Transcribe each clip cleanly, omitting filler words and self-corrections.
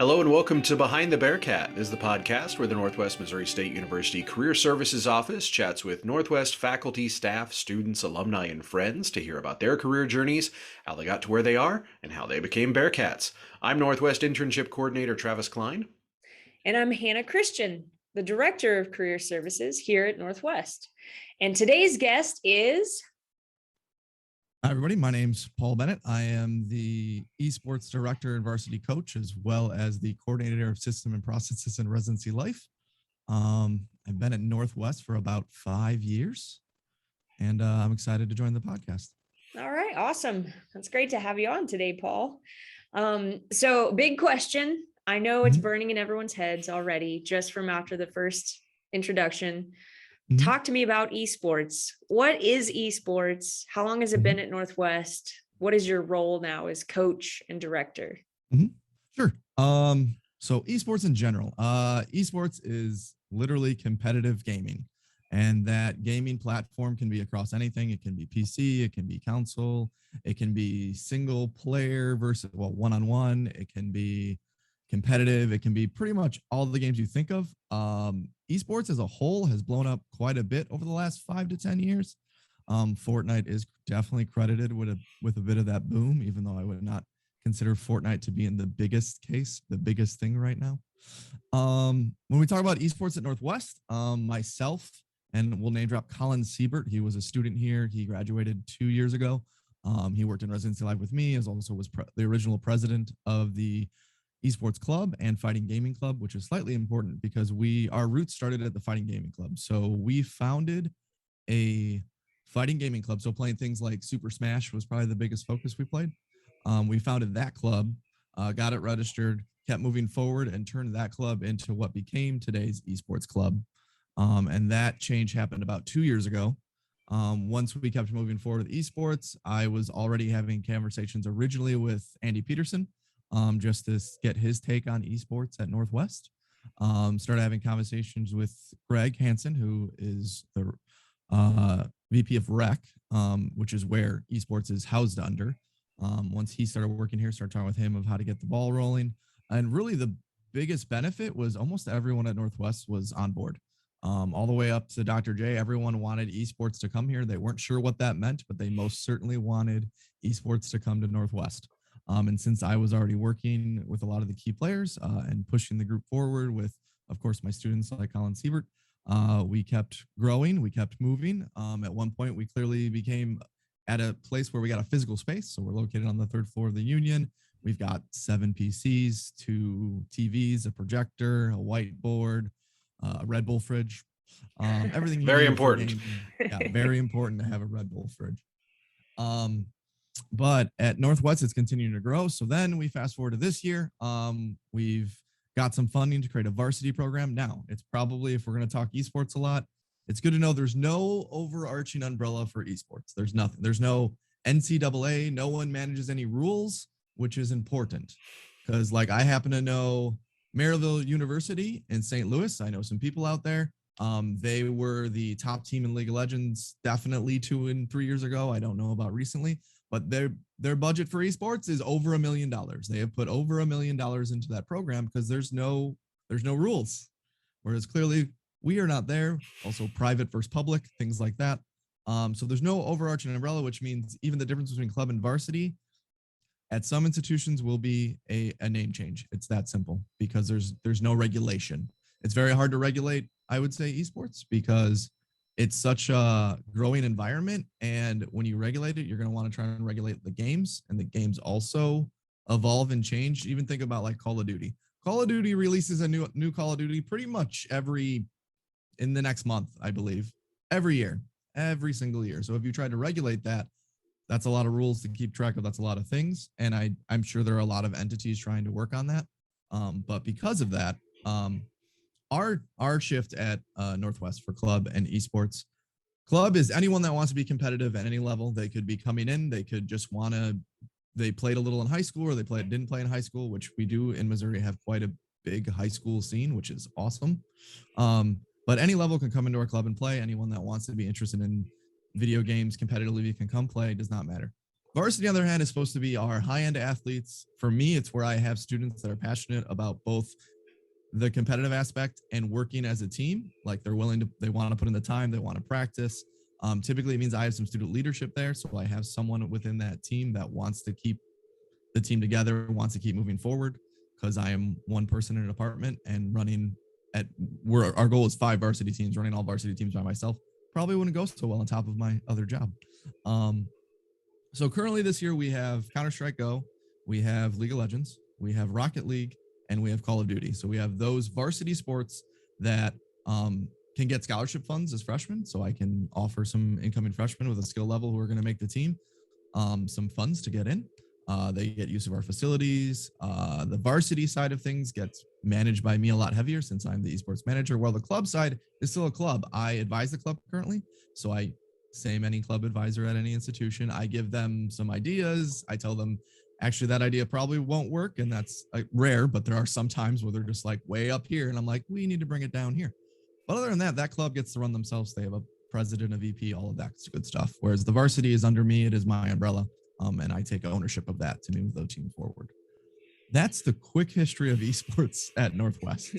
Hello and welcome to Behind the Bearcat. This is the podcast where the Northwest Missouri State University Career Services Office chats with Northwest faculty, staff, students, alumni, and friends to hear about their career journeys, how they got to where they are, and how they became Bearcats. I'm Northwest Internship Coordinator Travis Klein. And I'm Hannah Christian, the Director of Career Services here at Northwest. And today's guest is... Hi, everybody. My name's Paul Bennett. I am the Esports Director and Varsity Coach, as well as the Coordinator of System and Processes and Residency Life. I've been at Northwest for about 5 years, and I'm excited to join the podcast. All right, awesome. That's great to have you on today, Paul. So big question. I know it's burning in everyone's heads already, just from after the first introduction. Talk to me about esports. What is esports? How long has it been at Northwest? What is your role now as coach and director? Sure. So esports in general, esports is literally competitive gaming, and that gaming platform can be across anything. It can be PC, it can be console, it can be single player versus one-on-one. It can be competitive. It can be pretty much all the games you think of. Esports as a whole has blown up quite a bit over the last 5 to 10 years. Fortnite is definitely credited with a bit of that boom, even though I would not consider Fortnite to be in the biggest case, the biggest thing right now. When we talk about esports at Northwest, myself, and we'll name drop Colin Siebert. He was a student here. He graduated 2 years ago. He worked in Residency Life with me, as also was the original president of the Esports Club and Fighting Gaming Club, which is slightly important because our roots started at the Fighting Gaming Club. So we founded a fighting gaming club. So playing things like Super Smash was probably the biggest focus we played. We founded that club, got it registered, kept moving forward, and turned that club into what became today's Esports Club. And that change happened about 2 years ago. Once we kept moving forward with esports, I was already having conversations originally with Andy Peterson, just to get his take on esports at Northwest. Started having conversations with Greg Hansen, who is the VP of Rec, which is where esports is housed under. Once he started working here, started talking with him of how to get the ball rolling. And really the biggest benefit was almost everyone at Northwest was on board. All the way up to Dr. J, everyone wanted esports to come here. They weren't sure what that meant, but they most certainly wanted esports to come to Northwest. And since I was already working with a lot of the key players and pushing the group forward with, of course, my students like Colin Siebert, we kept growing, we kept moving. At one point, we clearly became at a place where we got a physical space. So we're located on the 3rd floor of the Union. We've got 7 PCs, 2 TVs, a projector, a whiteboard, a Red Bull fridge, everything you Very need important. Yeah, very important to have a Red Bull fridge. But at Northwest, it's continuing to grow. So then we fast forward to this year. We've got some funding to create a varsity program. Now, it's probably, if we're going to talk esports a lot, it's good to know there's no overarching umbrella for esports. There's nothing. There's no NCAA. No one manages any rules, which is important. Because like I happen to know Maryville University in St. Louis. I know some people out there. They were the top team in League of Legends, definitely 2 and 3 years ago. I don't know about recently. But their budget for esports is over $1 million. They have put over $1 million into that program because there's no rules. Whereas clearly we are not there. Also private versus public, things like that. So there's no overarching umbrella, which means even the difference between club and varsity at some institutions will be a name change. It's that simple because there's no regulation. It's very hard to regulate, I would say, esports because it's such a growing environment. And when you regulate it, you're going to want to try and regulate the games, and the games also evolve and change. Even think about like Call of Duty. Call of Duty releases a new Call of Duty pretty much in the next month, I believe, every year, every single year. So if you try to regulate that, that's a lot of rules to keep track of. That's a lot of things. And I'm sure there are a lot of entities trying to work on that. But because of that, our shift at Northwest for club and esports. Club is anyone that wants to be competitive at any level. They could be coming in. They could just they played a little in high school, or didn't play in high school, which we do in Missouri have quite a big high school scene, which is awesome. But any level can come into our club and play. Anyone that wants to be interested in video games competitively can come play. It does not matter. Varsity, on the other hand, is supposed to be our high-end athletes. For me, it's where I have students that are passionate about both the competitive aspect and working as a team. Like they want to put in the time, they want to practice. Typically, it means I have some student leadership there. So I have someone within that team that wants to keep the team together, wants to keep moving forward, because I am one person in a department and running our goal is 5 varsity teams, running all varsity teams by myself. Probably wouldn't go so well on top of my other job. So currently this year we have Counter-Strike Go, we have League of Legends, we have Rocket League, and we have Call of Duty. So we have those varsity sports that can get scholarship funds as freshmen. So I can offer some incoming freshmen with a skill level who are going to make the team some funds to get in. They get use of our facilities. The varsity side of things gets managed by me a lot heavier since I'm the esports manager, while the club side is still a club. I advise the club currently. So I same any club advisor at any institution. I give them some ideas. I tell them, actually, that idea probably won't work. And that's rare, but there are some times where they're just like way up here. And I'm like, we need to bring it down here. But other than that, that club gets to run themselves. They have a president, a VP, all of that good stuff. Whereas the varsity is under me. It is my umbrella. And I take ownership of that to move the team forward. That's the quick history of esports at Northwest.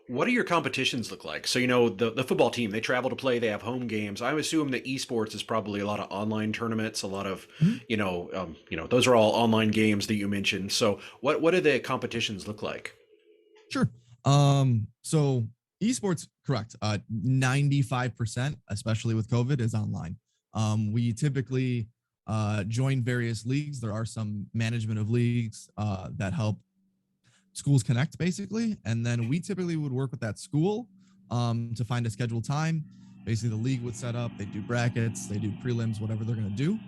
What do your competitions look like? So, the football team, they travel to play, they have home games. I assume that esports is probably a lot of online tournaments, a lot of, those are all online games that you mentioned. So what do the competitions look like? Sure. So esports, correct. 95%, especially with COVID, is online. We typically join various leagues. There are some management of leagues that help schools connect, basically. And then we typically would work with that school to find a scheduled time. Basically, the league would set up, they do brackets, they do prelims, whatever they're going to do.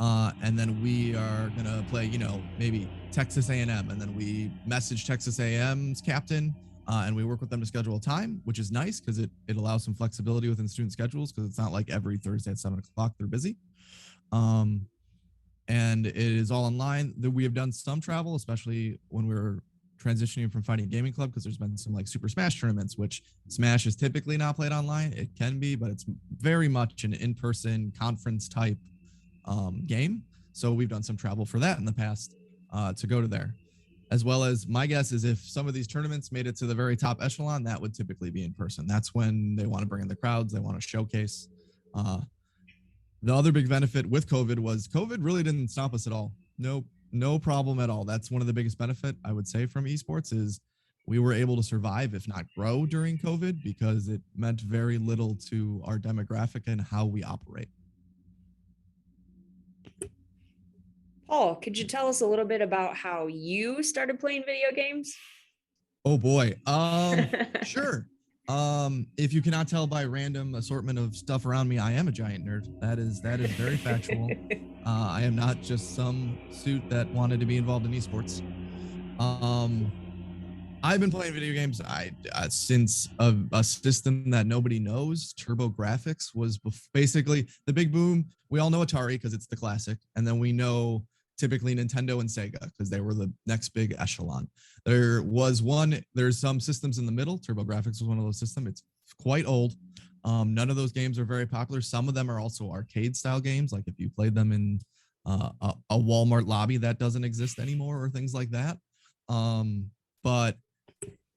And then we are going to play, maybe Texas A&M. And then we message Texas A&M's captain and we work with them to schedule a time, which is nice because it allows some flexibility within student schedules, because it's not like every Thursday at 7:00 they're busy. And it is all online. We have done some travel, especially when we were transitioning from fighting a gaming club, because there's been some like Super Smash tournaments, which Smash is typically not played online. It can be, but it's very much an in-person conference type game. So we've done some travel for that in the past to go to there. As well as, my guess is if some of these tournaments made it to the very top echelon, that would typically be in person. That's when they want to bring in the crowds, they want to showcase. The other big benefit with COVID was COVID really didn't stop us at all. No problem at all. That's one of the biggest benefit I would say from esports is we were able to survive, if not grow, during COVID, because it meant very little to our demographic and how we operate. Paul, could you tell us a little bit about how you started playing video games? Oh boy. Sure. If you cannot tell by random assortment of stuff around me, I am a giant nerd. That is very factual. I am not just some suit that wanted to be involved in esports. I've been playing video games since a system that nobody knows. TurboGrafx was basically the big boom. We all know Atari because it's the classic, and then we know typically Nintendo and Sega because they were the next big echelon. There's some systems in the middle. TurboGrafx was one of those systems. It's quite old. None of those games are very popular. Some of them are also arcade style games. Like if you played them in a Walmart lobby, that doesn't exist anymore, or things like that.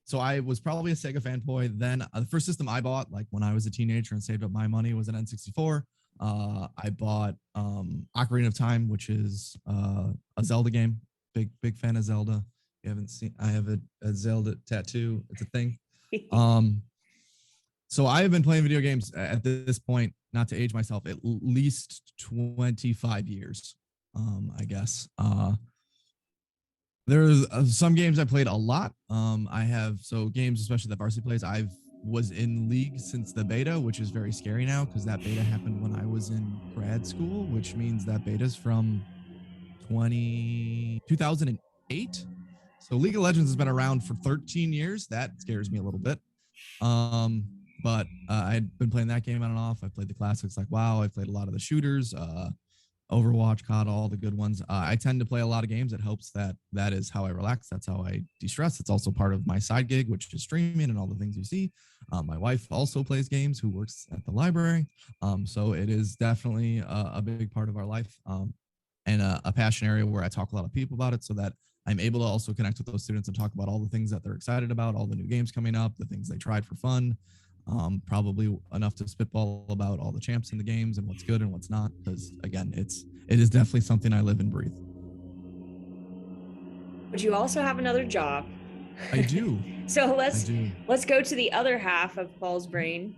So I was probably a Sega fanboy. Then the first system I bought, like when I was a teenager and saved up my money, was an N64. I bought Ocarina of Time, which is a Zelda game. Big fan of Zelda. You haven't seen, I have a Zelda tattoo. It's a thing. So I have been playing video games at this point, not to age myself, at least 25 years, I guess. There's some games I played a lot. Games, especially that varsity plays, was in league since the beta, which is very scary now because that beta happened when I was in grad school, which means that beta's from 2008. So League of Legends has been around for 13 years. That scares me a little bit. But I'd been playing that game on and off. I played the classics like WoW. I played a lot of the shooters, Overwatch, COD, all the good ones. I tend to play a lot of games. It helps that is how I relax. That's how I de-stress. It's also part of my side gig, which is streaming and all the things you see. My wife also plays games, who works at the library. So it is definitely a big part of our life. and a passion area where I talk a lot of people about it, so that I'm able to also connect with those students and talk about all the things that they're excited about, all the new games coming up, the things they tried for fun. Probably enough to spitball about all the champs in the games and what's good and what's not. Because again, it is definitely something I live and breathe. But you also have another job. I do. So let's go to the other half of Paul's brain.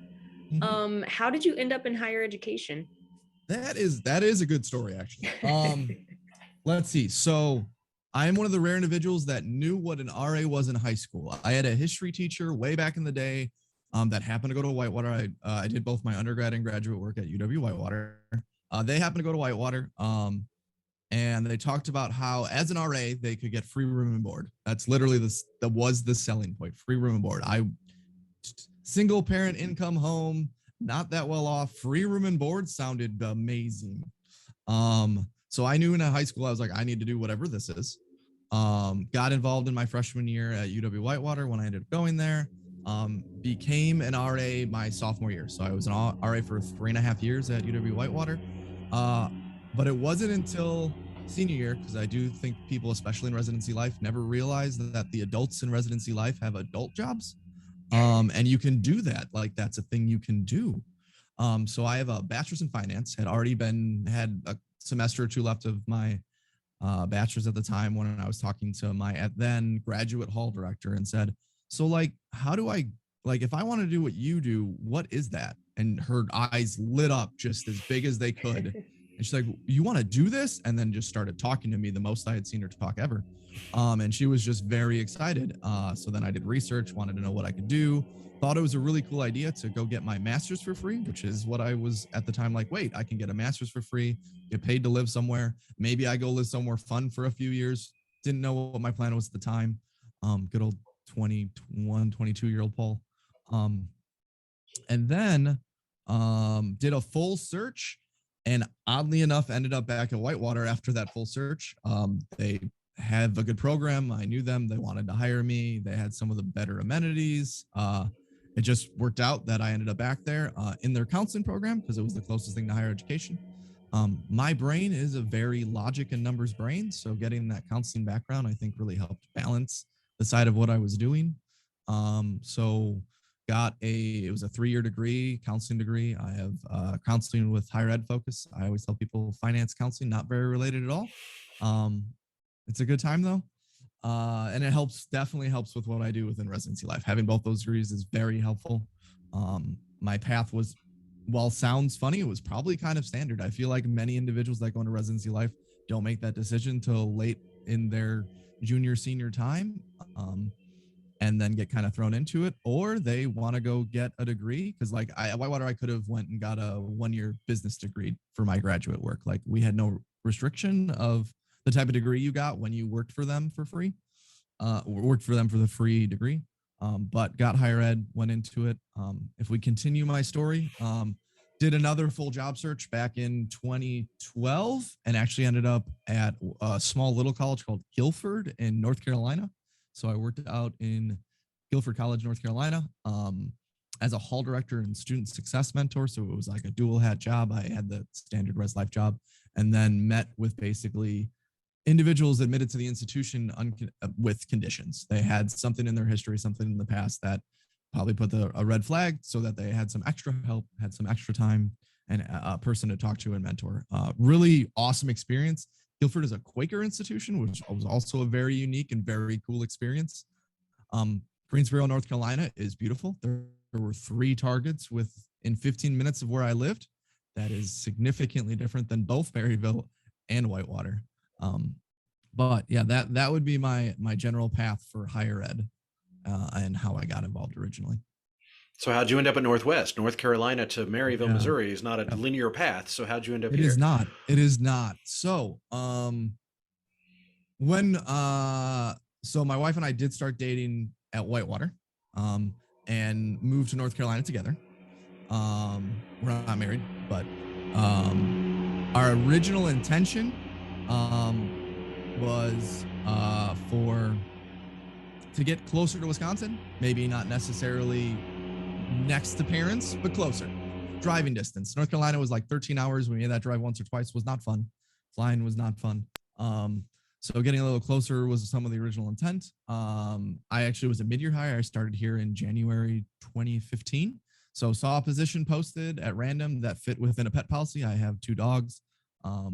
Mm-hmm. How did you end up in higher education? That is a good story, actually. Let's see. So I'm one of the rare individuals that knew what an RA was in high school. I had a history teacher way back in the day that happened to go to Whitewater. I did both my undergrad and graduate work at UW Whitewater. They happened to go to Whitewater. And they talked about how, as an RA, they could get free room and board. That's literally that was the selling point: free room and board. Single parent income home, not that well off. Free room and board sounded amazing. So I knew in high school, I was like, I need to do whatever this is. Got involved in my freshman year at UW Whitewater when I ended up going there. Became an RA my sophomore year. So I was an RA for 3.5 years at UW Whitewater. But it wasn't until senior year, because I do think people, especially in residency life, never realize that the adults in residency life have adult jobs. And you can do that. Like, that's a thing you can do. So I have a bachelor's in finance, had a semester or two left of my bachelor's at the time, when I was talking to my then graduate hall director and said, so like, how do I, like, if I want to do what you do, what is that? And her eyes lit up just as big as they could. And she's like, you want to do this? And then just started talking to me, the most I had seen her talk ever. And she was just very excited. So then I did research, wanted to know what I could do. Thought it was a really cool idea to go get my master's for free, which is what I was at the time like, wait, I can get a master's for free, get paid to live somewhere. Maybe I go live somewhere fun for a few years. Didn't know what my plan was at the time. Good old 21, 22-year-old Paul. And then did a full search, and oddly enough, ended up back at Whitewater after that full search. They have a good program. I knew them. They wanted to hire me. They had some of the better amenities. It just worked out that I ended up back there in their counseling program, because it was the closest thing to higher education. My brain is a very logic and numbers brain. So getting that counseling background, I think, really helped balance the side of what I was doing. So it was a 3-year degree, counseling degree. I have counseling with higher ed focus. I always tell people finance counseling, not very related at all. It's a good time though. And it definitely helps with what I do within residency life. Having both those degrees is very helpful. My path was, while sounds funny, it was probably kind of standard. I feel like many individuals that go into residency life don't make that decision till late in their junior, senior time. And then get kind of thrown into it, or they want to go get a degree. Because like at Whitewater, I could have went and got a 1-year business degree for my graduate work. Like, we had no restriction of the type of degree you got when you worked for them for free, worked for them for the free degree. But got higher ed, went into it. If we continue my story, did another full job search back in 2012, and actually ended up at a small little college called Guilford in North Carolina. So I worked out in Guilford College, North Carolina, as a hall director and student success mentor. So it was like a dual hat job. I had the standard res life job, and then met with basically individuals admitted to the institution with conditions. They had something in their history, something in the past that probably put a red flag, so that they had some extra help, had some extra time, and a person to talk to and mentor. Really awesome experience. Guilford is a Quaker institution, which was also a very unique and very cool experience. Greensboro, North Carolina is beautiful. There were 3 targets within 15 minutes of where I lived. That is significantly different than both Berryville and Whitewater. But yeah, that would be my general path for higher ed and how I got involved originally. So how'd you end up at Northwest? North Carolina to Maryville, Missouri is not a linear path. So how'd you end up here? It is not. So so my wife and I did start dating at Whitewater and moved to North Carolina together. We're not married, but our original intention was to get closer to Wisconsin, maybe not necessarily next to parents, but closer. Driving distance. North Carolina was like 13 hours. We made that drive once or twice. Was not fun. Flying was not fun. So getting a little closer was some of the original intent. I actually was a mid-year hire. I started here in January 2015. So saw a position posted at random that fit within a pet policy. I have 2 dogs. I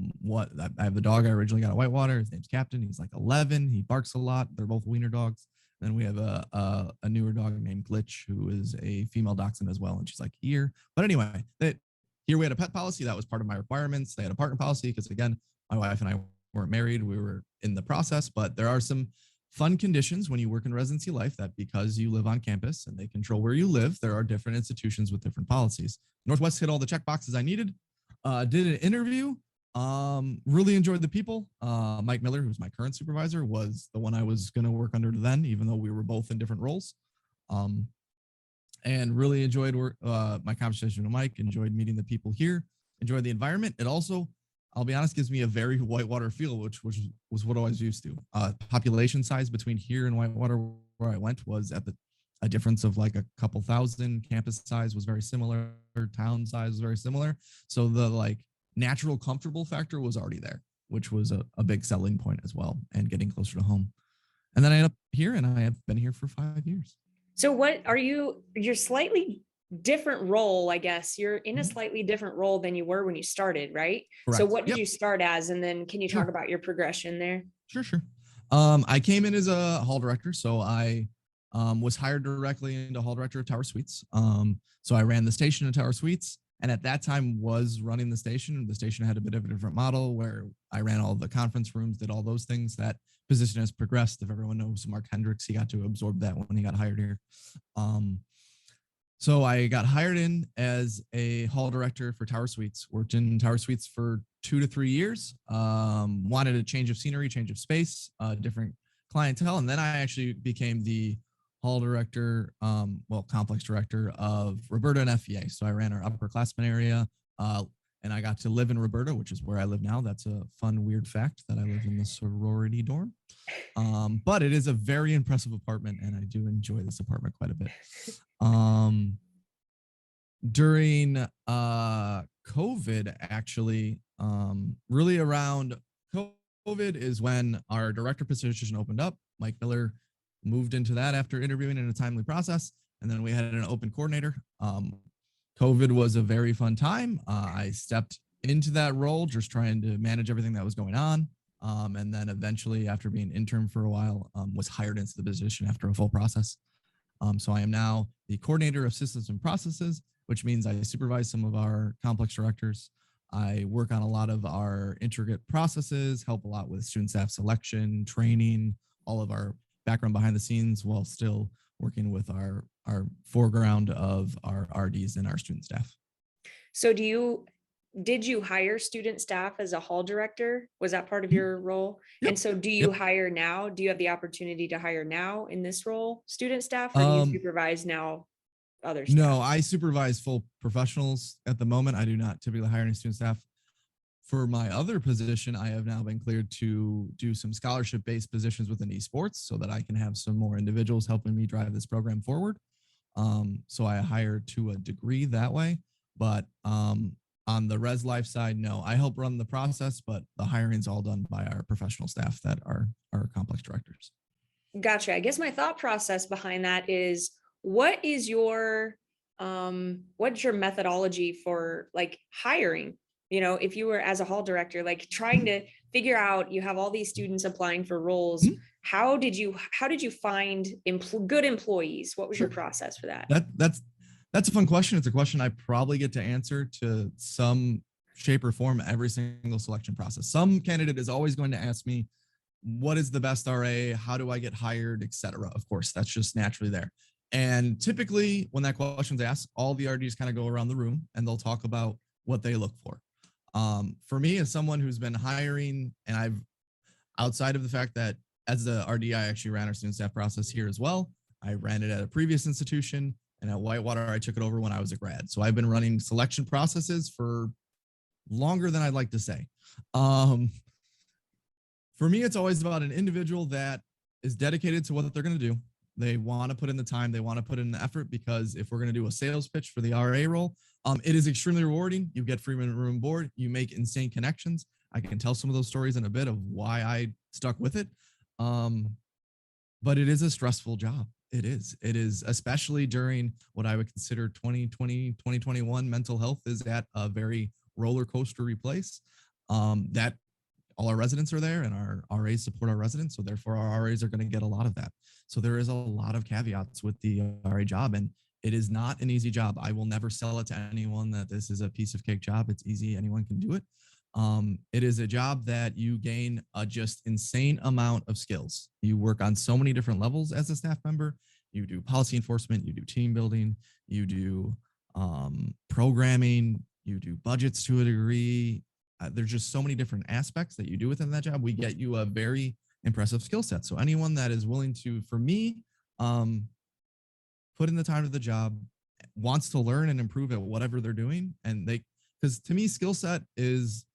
have the dog I originally got at Whitewater. His name's Captain. He's like 11. He barks a lot. They're both wiener dogs. Then we have a newer dog named Glitch, who is a female dachshund as well, and she's like here. But anyway, here we had a pet policy that was part of my requirements. They had a partner policy because again, my wife and I weren't married. We were in the process, but there are some fun conditions when you work in residency life that because you live on campus and they control where you live, there are different institutions with different policies. Northwest hit all the check boxes I needed. Did an interview. Really enjoyed the people. Mike Miller, who's my current supervisor, was the one I was going to work under then, even though we were both in different roles. And really enjoyed my conversation with Mike, enjoyed meeting the people here, enjoyed the environment. It also, I'll be honest, gives me a very Whitewater feel, which was what I was used to. Population size between here and Whitewater, where I went, was at a difference of like a couple thousand. Campus size was very similar. Town size was very similar. So the like natural comfortable factor was already there, which was a big selling point as well, and getting closer to home. And then I ended up here, and I have been here for 5 years. So what are you're slightly different role, I guess. You're in a slightly different role than you were when you started, right? Correct. So what did you start as? And then can you talk about your progression there? Sure. I came in as a hall director. So I was hired directly into hall director of Tower Suites. So I ran the station in Tower Suites, and at that time was running the station. The station had a bit of a different model where I ran all the conference rooms, did all those things. That position has progressed. If everyone knows Mark Hendricks, he got to absorb that when he got hired here. So I got hired in as a hall director for Tower Suites, worked in Tower Suites for 2 to 3 years, wanted a change of scenery, change of space, different clientele. And then I actually became the hall director, complex director of Roberta and FEA. So I ran our upperclassmen area, and I got to live in Roberta, which is where I live now. That's a fun, weird fact that I live in the sorority dorm. But it is a very impressive apartment, and I do enjoy this apartment quite a bit. During COVID, actually, really around COVID is when our director position opened up. Mike Miller moved into that after interviewing in a timely process, and then we had an open coordinator. COVID was a very fun time. I stepped into that role, just trying to manage everything that was going on. And then eventually, after being intern for a while, was hired into the position after a full process. So I am now the coordinator of systems and processes, which means I supervise some of our complex directors. I work on a lot of our intricate processes, help a lot with student staff selection, training, all of our background behind the scenes, while still working with our foreground of our RDs and our student staff. So did you hire student staff as a hall director? Was that part of your role? Yep. And so do you hire now? Do you have the opportunity to hire now in this role, student staff, or do you supervise now other staff? No, I supervise full professionals at the moment. I do not typically hire any student staff. For my other position, I have now been cleared to do some scholarship-based positions within esports so that I can have some more individuals helping me drive this program forward. So I hire to a degree that way, but on the res life side, no, I help run the process, but the hiring is all done by our professional staff that are our complex directors. Gotcha. I guess my thought process behind that is, what's your methodology for like hiring? You know, if you were as a hall director, like trying to figure out, you have all these students applying for roles. Mm-hmm. How did you find good employees? What was your process for that? That's a fun question. It's a question I probably get to answer to some shape or form every single selection process. Some candidate is always going to ask me, what is the best RA? How do I get hired, etc. Of course, that's just naturally there. And typically when that question's asked, all the RDs kind of go around the room and they'll talk about what they look for. For me, as someone who's been hiring, and I've, outside of the fact that as the RD, I actually ran our student staff process here as well. I ran it at a previous institution, and at Whitewater, I took it over when I was a grad. So I've been running selection processes for longer than I'd like to say. For me, it's always about an individual that is dedicated to what they're going to do. They want to put in the time, they want to put in the effort, because if we're going to do a sales pitch for the RA role, it is extremely rewarding. You get free room and board, you make insane connections. I can tell some of those stories in a bit of why I stuck with it. But it is a stressful job. It is, especially during what I would consider 2020, 2021. Mental health is at a very roller coastery place. That all our residents are there and our RAs support our residents. So therefore our RAs are going to get a lot of that. So there is a lot of caveats with the RA job, and it is not an easy job. I will never sell it to anyone that this is a piece of cake job. It's easy. Anyone can do it. It is a job that you gain a just insane amount of skills. You work on so many different levels as a staff member. You do policy enforcement, you do team building, you do programming, you do budgets to a degree. There's just so many different aspects that you do within that job. We get you a very impressive skill set. So anyone that is willing to, for me, put in the time to the job, wants to learn and improve at whatever they're doing, and because to me, skill set is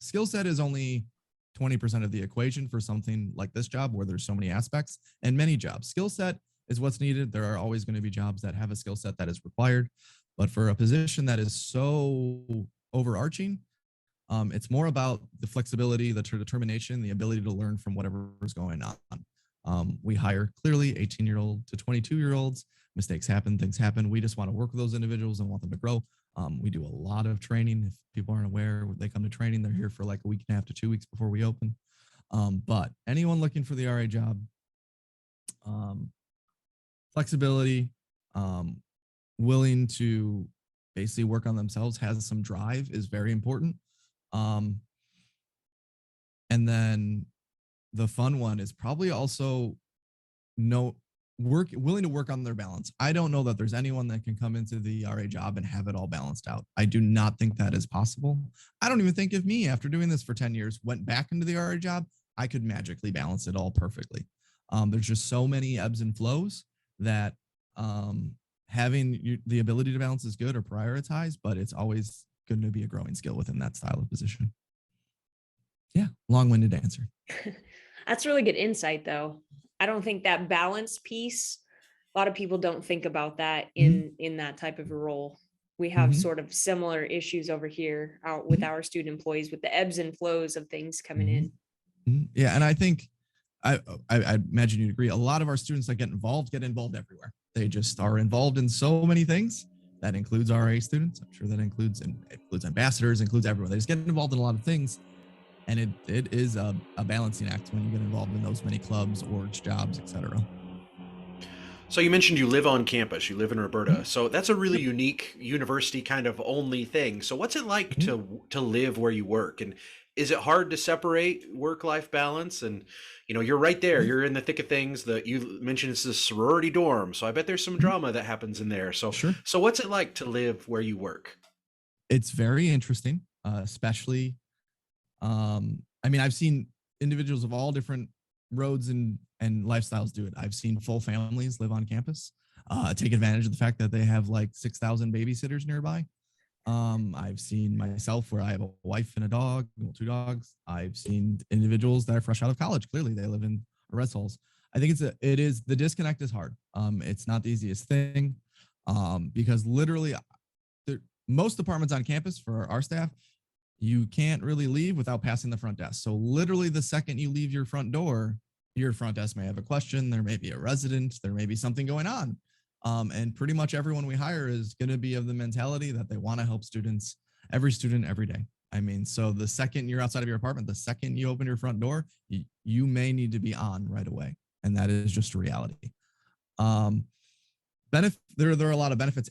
only 20% of the equation for something like this job where there's so many aspects and many jobs. Skill set is what's needed. There are always going to be jobs that have a skill set that is required, but for a position that is so overarching, it's more about the flexibility, the determination, the ability to learn from whatever is going on. We hire clearly 18-year-old to 22-year-olds. Mistakes happen, things happen. We just want to work with those individuals and want them to grow. We do a lot of training. If people aren't aware, they come to training, they're here for like a week and a half to 2 weeks before we open. But anyone looking for the RA job, flexibility, willing to basically work on themselves, has some drive is very important. And then the fun one is probably also willing to work on their balance. I don't know that there's anyone that can come into the RA job and have it all balanced out. I do not think that is possible. I don't even think if me, after doing this for 10 years, went back into the RA job, I could magically balance it all perfectly. There's just so many ebbs and flows that having the ability to balance is good or prioritize, but it's always going to be a growing skill within that style of position. Yeah, long-winded answer. That's really good insight, though. I don't think that balance piece, a lot of people don't think about that in that type of a role. We have sort of similar issues over here out with our student employees with the ebbs and flows of things coming in. Yeah, and I think I imagine you'd agree. A lot of our students that get involved everywhere. They just are involved in so many things. That includes RA students. I'm sure that includes ambassadors, includes everyone. They just get involved in a lot of things. And it is a balancing act when you get involved in those many clubs, orgs, jobs, etc. So you mentioned you live on campus, you live in Roberta. So that's a really unique university kind of only thing. So what's it like to live where you work? And is it hard to separate work-life balance? And, you're right there. You're in the thick of things. That you mentioned it's a sorority dorm. So I bet there's some drama that happens in there. So, sure. So what's it like to live where you work? It's very interesting, especially I've seen individuals of all different roads and lifestyles do it. I've seen full families live on campus, take advantage of the fact that they have like 6,000 babysitters nearby. I've seen myself where I have a wife and a dog, 2 dogs. I've seen individuals that are fresh out of college. Clearly, they live in arrest halls. I think the disconnect is hard. It's not the easiest thing because literally most departments on campus for our staff, you can't really leave without passing the front desk. So literally the second you leave your front door, your front desk may have a question. There may be a resident. There may be something going on. And pretty much everyone we hire is going to be of the mentality that they want to help students, every student, every day. So the second you're outside of your apartment, the second you open your front door, you may need to be on right away. And that is just a reality. There are a lot of benefits.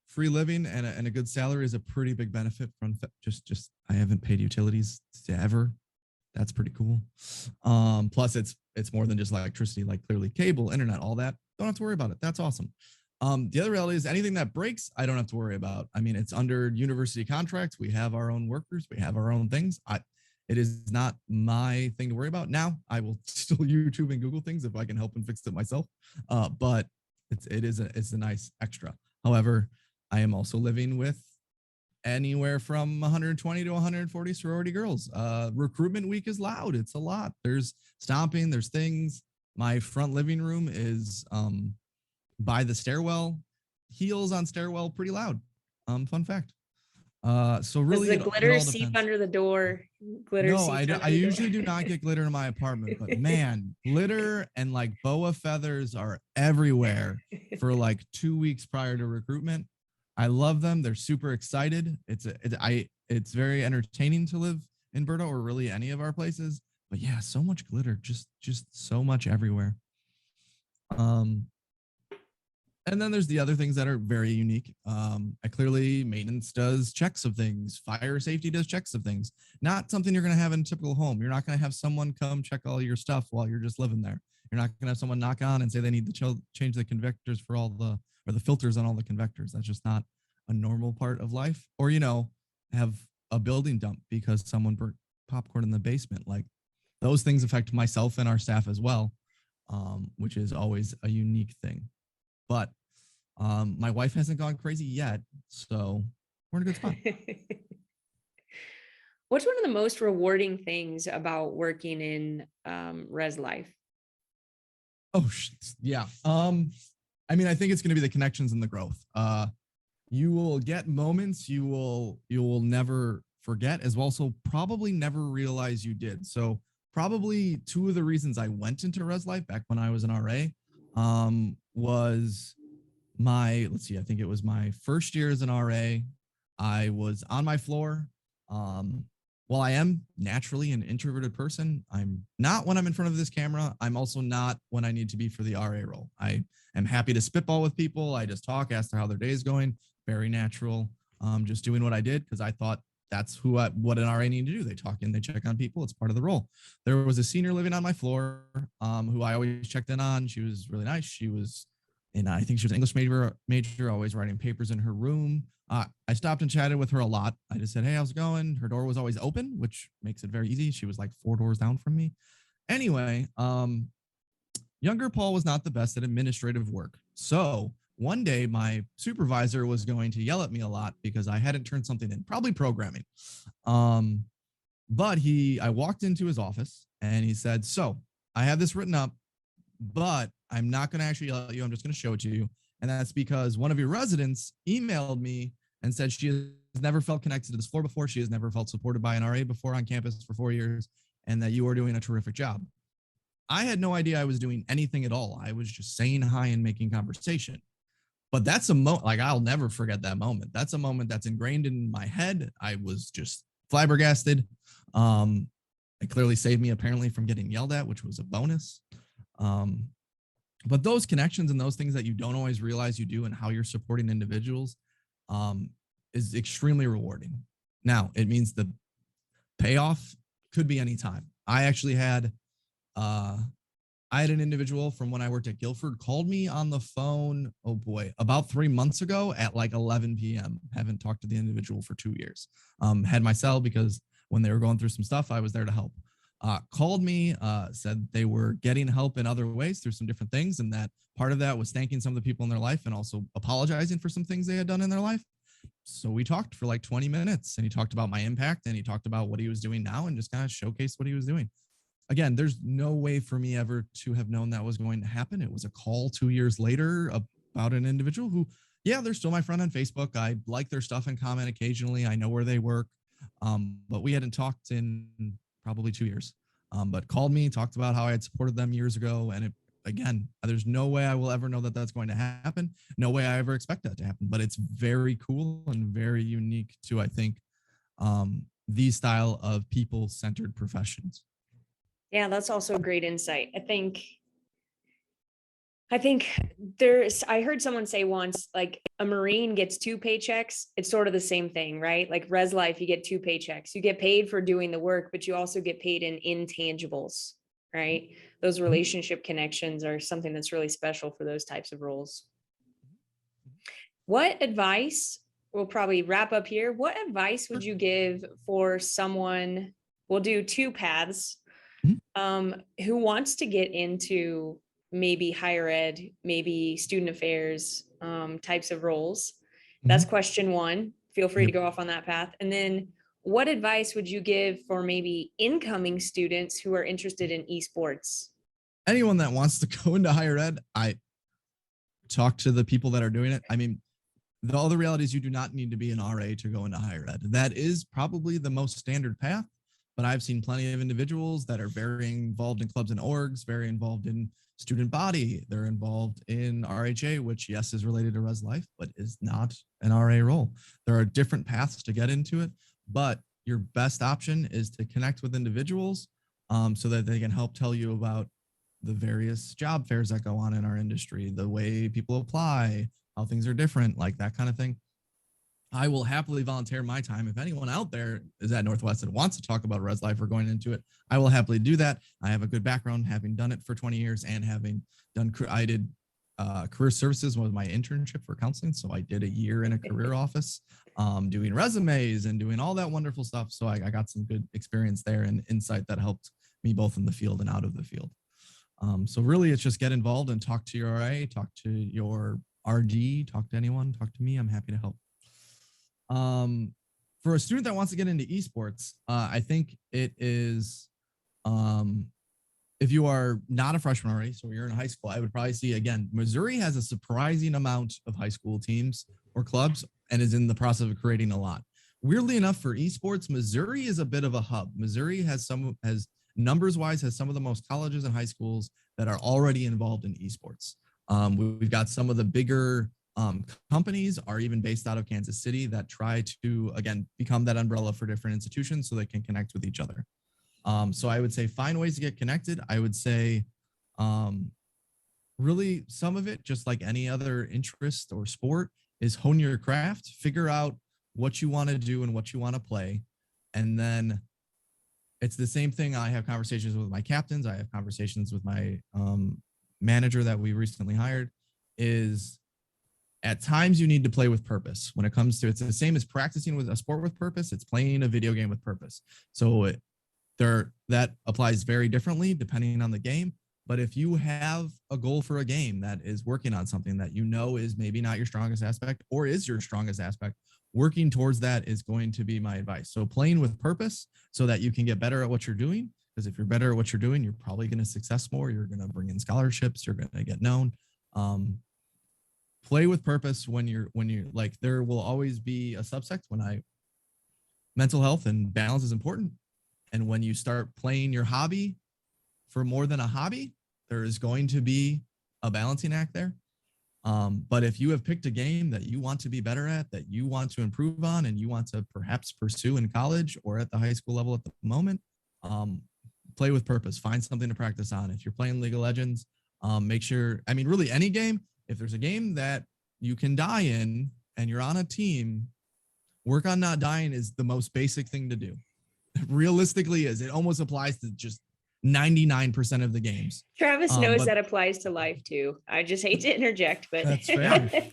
Free living and a good salary is a pretty big benefit from just I haven't paid utilities ever. That's pretty cool. Plus it's more than just electricity, like clearly cable, internet, all that. Don't have to worry about it. That's awesome. The other reality is anything that breaks, I don't have to worry about. It's under university contracts. We have our own workers. We have our own things. It is not my thing to worry about. Now I will still YouTube and Google things if I can help and fix it myself. But it's a nice extra. However, I am also living with anywhere from 120 to 140 sorority girls. Recruitment week is loud. It's a lot. There's stomping, there's things. My front living room is by the stairwell, heels on stairwell, pretty loud. Fun fact. So Does really the it glitter all seep depends. under the door? Glitter No, seeps I under the door. usually do not get glitter in my apartment, but man, glitter and like boa feathers are everywhere for like 2 weeks prior to recruitment. I love them. They're super excited. It's very entertaining to live in Berta or really any of our places. But yeah, so much glitter, just so much everywhere. Um, and then there's the other things that are very unique. I clearly maintenance does checks of things. Fire safety does checks of things. Not something you're going to have in a typical home. You're not going to have someone come check all your stuff while you're just living there. You're not going to have someone knock on and say they need to change the convectors for or the filters on all the convectors. That's just not a normal part of life. Or, have a building dump because someone burnt popcorn in the basement. Like those things affect myself and our staff as well, which is always a unique thing. But my wife hasn't gone crazy yet, so we're in a good spot. What's one of the most rewarding things about working in res life? Oh, yeah. I mean, I think it's going to be the connections and the growth. You will get moments you will never forget, as well. So probably never realize you did. So probably two of the reasons I went into res life back when I was an RA was I think it was my first year as an RA. I was on my floor. While I am naturally an introverted person, I'm not when I'm in front of this camera. I'm also not when I need to be for the RA role. I am happy to spitball with people. I just talk, ask how their day is going. Very natural. Just doing what I did because I thought that's what an RA need to do. They talk in, they check on people. It's part of the role. There was a senior living on my floor who I always checked in on. She was really nice. And I think she was an English major, always writing papers in her room. I stopped and chatted with her a lot. I just said, hey, how's it going? Her door was always open, which makes it very easy. She was like 4 doors down from me. Anyway, younger Paul was not the best at administrative work. So one day my supervisor was going to yell at me a lot because I hadn't turned something in, probably programming. But I walked into his office and he said, so I have this written up, but I'm not going to actually yell at you. I'm just going to show it to you. And that's because one of your residents emailed me and said she has never felt connected to this floor before. She has never felt supported by an RA before on campus for 4 years, and that you are doing a terrific job. I had no idea I was doing anything at all. I was just saying hi and making conversation. But that's a moment, like I'll never forget that moment. That's a moment that's ingrained in my head. I was just flabbergasted. It clearly saved me apparently from getting yelled at, which was a bonus. But those connections and those things that you don't always realize you do and how you're supporting individuals is extremely rewarding. Now, it means the payoff could be any time. I actually had an individual from when I worked at Guilford called me on the phone, oh boy, about 3 months ago at like 11 p.m. Haven't talked to the individual for 2 years. Had my cell because when they were going through some stuff, I was there to help. Called me, said they were getting help in other ways through some different things. And that part of that was thanking some of the people in their life and also apologizing for some things they had done in their life. So we talked for like 20 minutes and he talked about my impact and he talked about what he was doing now and just kind of showcased what he was doing. Again, there's no way for me ever to have known that was going to happen. It was a call 2 years later about an individual who, yeah, they're still my friend on Facebook. I like their stuff and comment occasionally. I know where they work, but we hadn't talked in probably 2 years. But called me, talked about how I had supported them years ago. And again, there's no way I will ever know that that's going to happen. No way I ever expect that to happen. But it's very cool and very unique to, I think, these style of people-centered professions. Yeah, that's also a great insight. I think I heard someone say once, like a Marine gets 2 paychecks. It's sort of the same thing, right? Like res life, you get 2 paychecks. You get paid for doing the work, but you also get paid in intangibles, right? Those relationship connections are something that's really special for those types of roles. What advice, we'll probably wrap up here. What advice would you give for someone, we'll do 2 paths, who wants to get into maybe higher ed, maybe student affairs types of roles? That's question 1. Feel free to go off on that path. And then what advice would you give for maybe incoming students who are interested in esports? Anyone that wants to go into higher ed, I talk to the people that are doing it. I mean, the other reality is you do not need to be an RA to go into higher ed. That is probably the most standard path, but I've seen plenty of individuals that are very involved in clubs and orgs, very involved in student body. They're involved in RHA, which yes, is related to Res Life, but is not an RA role. There are different paths to get into it, but your best option is to connect with individuals so that they can help tell you about the various job fairs that go on in our industry, the way people apply, how things are different, like that kind of thing. I will happily volunteer my time. If anyone out there is at Northwest and wants to talk about Res Life or going into it, I will happily do that. I have a good background, having done it for 20 years and having done, I did career services was my internship for counseling. So I did a year in a career office doing resumes and doing all that wonderful stuff. So I got some good experience there and insight that helped me both in the field and out of the field. So really it's just get involved and talk to your RA, talk to your RD, talk to anyone, talk to me. I'm happy to help. For a student that wants to get into esports, I think it is, if you are not a freshman already, so you're in high school, I would probably see, again, Missouri has a surprising amount of high school teams or clubs and is in the process of creating a lot. Weirdly enough, for esports, Missouri is a bit of a hub. Missouri has numbers wise, has some of the most colleges and high schools that are already involved in esports. We've got some of the bigger companies are even based out of Kansas City that try to, again, become that umbrella for different institutions so they can connect with each other. So I would say find ways to get connected. I would say really some of it, just like any other interest or sport, is hone your craft, figure out what you want to do and what you want to play. And then it's the same thing. I have conversations with my captains. I have conversations with my manager that we recently hired, is at times you need to play with purpose. When it comes to, it's the same as practicing with a sport with purpose. It's playing a video game with purpose. So that applies very differently depending on the game. But if you have a goal for a game that is working on something that you know is maybe not your strongest aspect or is your strongest aspect, working towards that is going to be my advice. So playing with purpose so that you can get better at what you're doing. Because if you're better at what you're doing, you're probably going to success more. You're going to bring in scholarships. You're going to get known. Play with purpose when you're like, there will always be a subsect mental health and balance is important. And when you start playing your hobby for more than a hobby, there is going to be a balancing act there. But if you have picked a game that you want to be better at, that you want to improve on, and you want to perhaps pursue in college or at the high school level at the moment, play with purpose, find something to practice on. If you're playing League of Legends, make sure, really any game, if there's a game that you can die in and you're on a team, work on not dying is the most basic thing to do. Realistically it almost applies to just 99% of the games. Travis knows that applies to life too. I just hate to interject, but that's fair.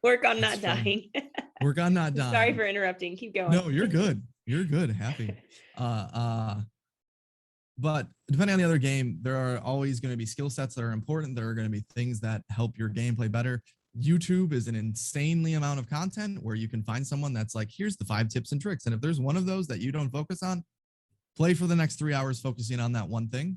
Work on not dying. Work on not dying. Sorry for interrupting. Keep going. No, you're good. You're good. Happy. But depending on the other game, there are always going to be skill sets that are important. There are going to be things that help your gameplay better. YouTube is an insanely amount of content where you can find someone that's like, here's the 5 tips and tricks. And if there's one of those that you don't focus on, play for the next 3 hours focusing on that one thing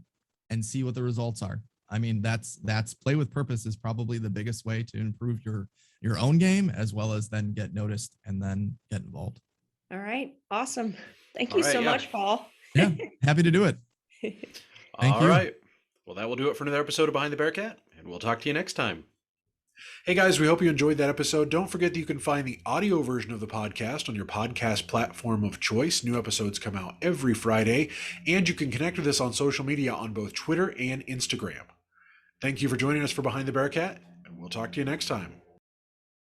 and see what the results are. That's play with purpose is probably the biggest way to improve your own game, as well as then get noticed and then get involved. All right. Awesome. Thank you so much, Paul. Yeah. Happy to do it. Thank you. All right. Well, that will do it for another episode of Behind the Bearcat, and we'll talk to you next time. Hey guys, we hope you enjoyed that episode. Don't forget that you can find the audio version of the podcast on your podcast platform of choice. New episodes come out every Friday, and you can connect with us on social media on both Twitter and Instagram. Thank you for joining us for Behind the Bearcat, and we'll talk to you next time.